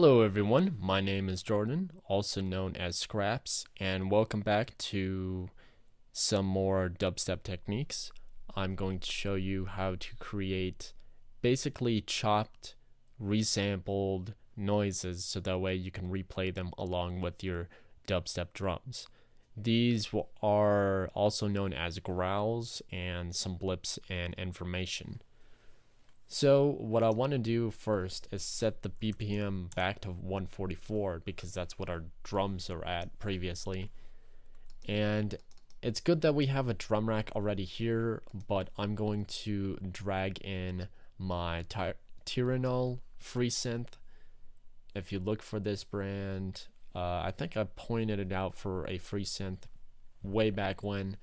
Hello everyone, my name is Jordan, also known as Scraps, and welcome back to some more dubstep techniques. I'm going to show you how to create basically chopped, resampled noises so that way you can replay them along with your dubstep drums. These are also known as growls and some blips and information. So what I want to do first is set the BPM back to 144 because that's what our drums are at previously. And it's good that we have a drum rack already here, but I'm going to drag in my Tyranol free synth. If you look for this brand, I think I pointed it out for a free synth way back when.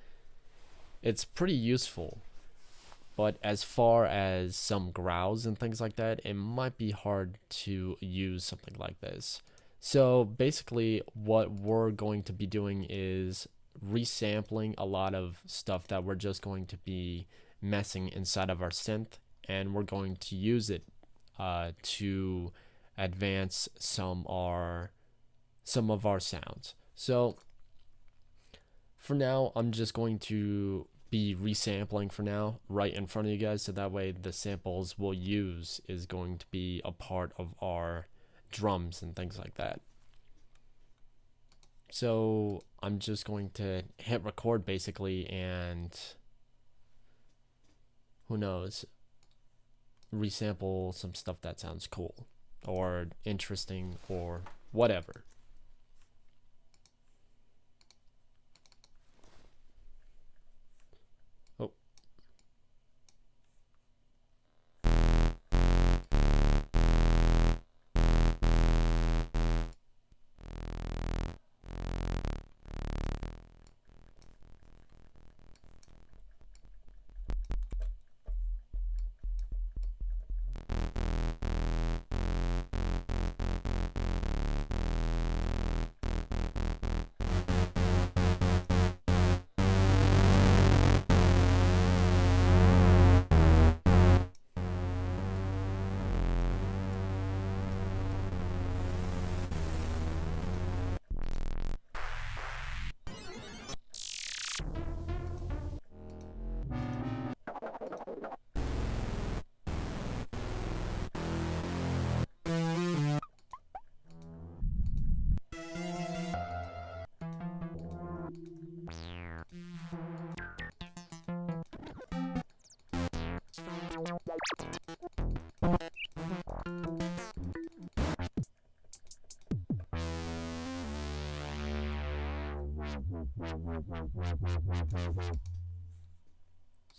It's pretty useful. But as far as some growls and things like that, it might be hard to use something like this. So basically what we're going to be doing is resampling a lot of stuff that we're just going to be messing inside of our synth, and we're going to use it to advance some of our sounds. So for now, I'm just going to be resampling for now right in front of you guys, so that way the samples we'll use is going to be a part of our drums and things like that. So I'm just going to hit record basically, and who knows, resample some stuff that sounds cool or interesting or whatever.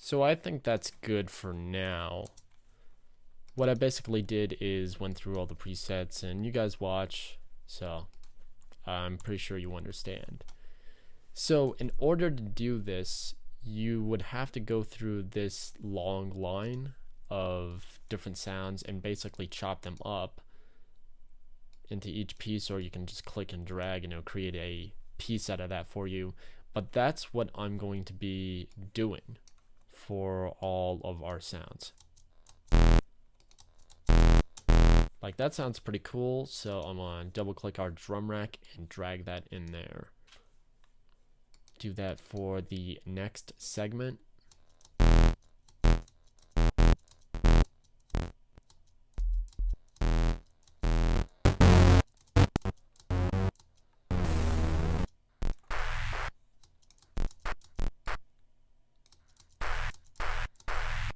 So I think that's good for now. What I basically did is went through all the presets, and you guys watch, so I'm pretty sure you understand. So in order to do this, you would have to go through this long line of different sounds and basically chop them up into each piece, or you can just click and drag and it'll create a piece out of that for you. But that's what I'm going to be doing for all of our sounds. Like, that sounds pretty cool, so I'm gonna double click our drum rack and drag that in there. Do that for the next segment.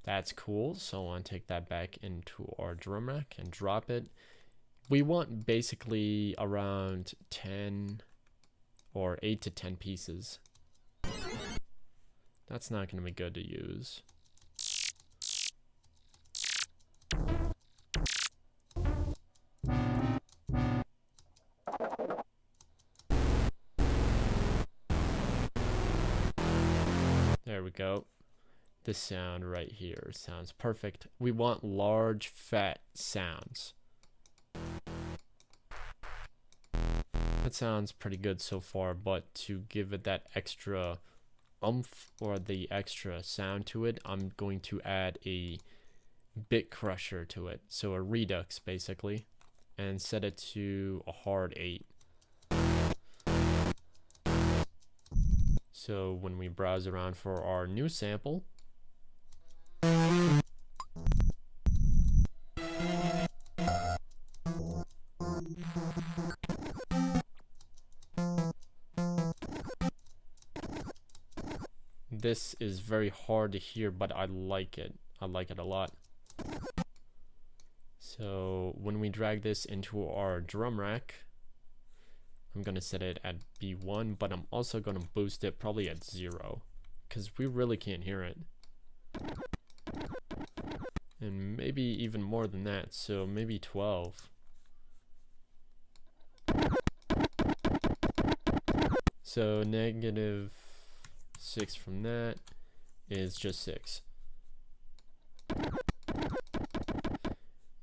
That's cool, so I want to take that back into our drum rack and drop it. We want basically around 10 or 8 to 10 pieces. That's not going to be good to use. There we go. This sound right here sounds perfect. We want large, fat sounds. That sounds pretty good so far, but to give it that extra oomph or the extra sound to it, I'm going to add a bit crusher to it. So a redux basically. and set it to a hard 8. So when we browse around for our new sample, this is very hard to hear, but I like it. I like it a lot. So when we drag this into our drum rack, I'm going to set it at B1, but I'm also going to boost it probably at 0 because we really can't hear it. And maybe even more than that, so maybe 12. So -6 from that is just 6.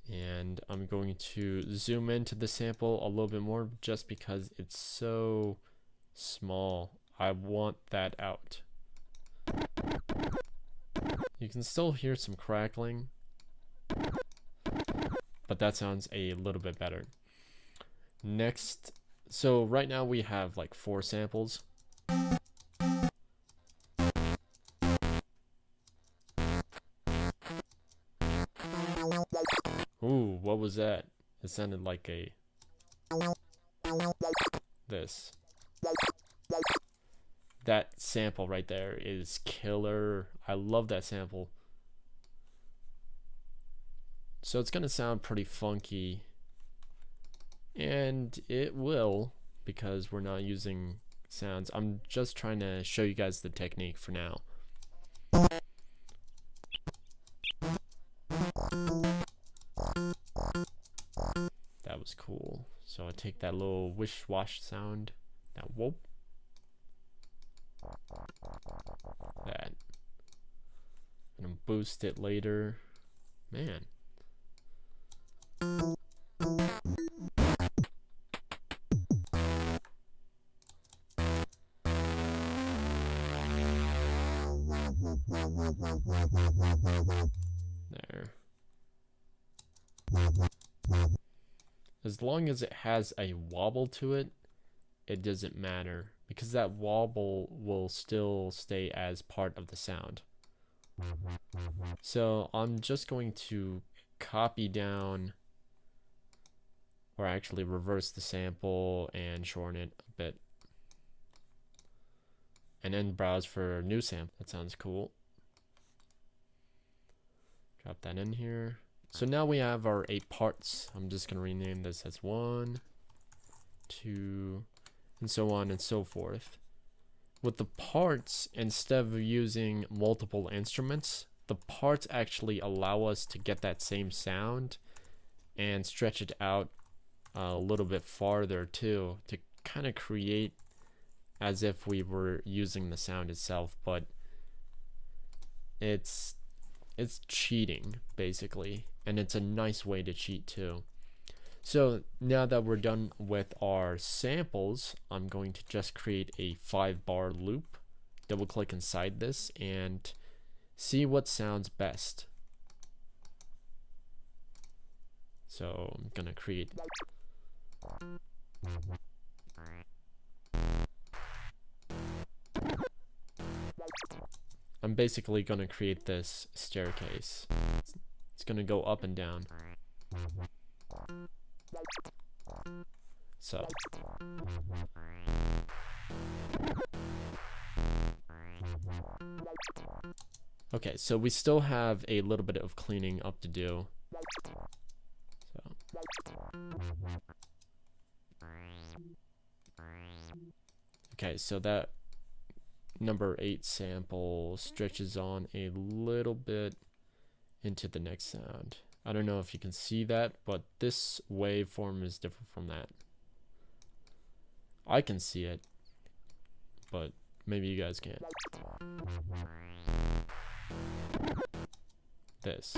And I'm going to zoom into the sample a little bit more just because it's so small. I want that out. You can still hear some crackling, but that sounds a little bit better. Next, so right now we have like 4 samples. Ooh, what was that? It sounded like this. That sample right there is killer. I love that sample. So it's gonna sound pretty funky, and it will, because we're not using sounds. I'm just trying to show you guys the technique for now. That was cool. So I take that little wish wash sound, that whoop, that, and boost it later. Man. There. As long as it has a wobble to it, it doesn't matter, because that wobble will still stay as part of the sound. So I'm just going to copy down, or actually reverse the sample and shorten it a bit, and then browse for a new sample. That sounds cool. Drop that in here. So now we have our 8 parts. I'm just going to rename this as 1, 2, and so on and so forth. With the parts, instead of using multiple instruments, the parts actually allow us to get that same sound and stretch it out a little bit farther too, to kind of create as if we were using the sound itself, but it's cheating basically, and it's a nice way to cheat too. So now that we're done with our samples, I'm going to just create a 5-bar loop, double click inside this, and see what sounds best. So I'm gonna create I'm basically gonna create this staircase. It's gonna go up and down. So okay, so we still have a little bit of cleaning up to do. Okay, so that number 8 sample stretches on a little bit into the next sound. I don't know if you can see that, but this waveform is different from that. I can see it, but maybe you guys can't. This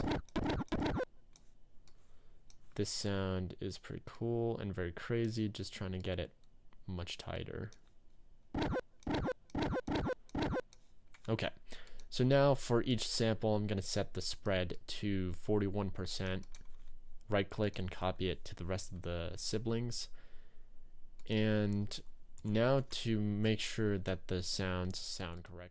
sound is pretty cool and very crazy, just trying to get it much tighter. Okay, so now for each sample, I'm going to set the spread to 41%. right click and copy it to the rest of the siblings. And now to make sure that the sounds sound correctly.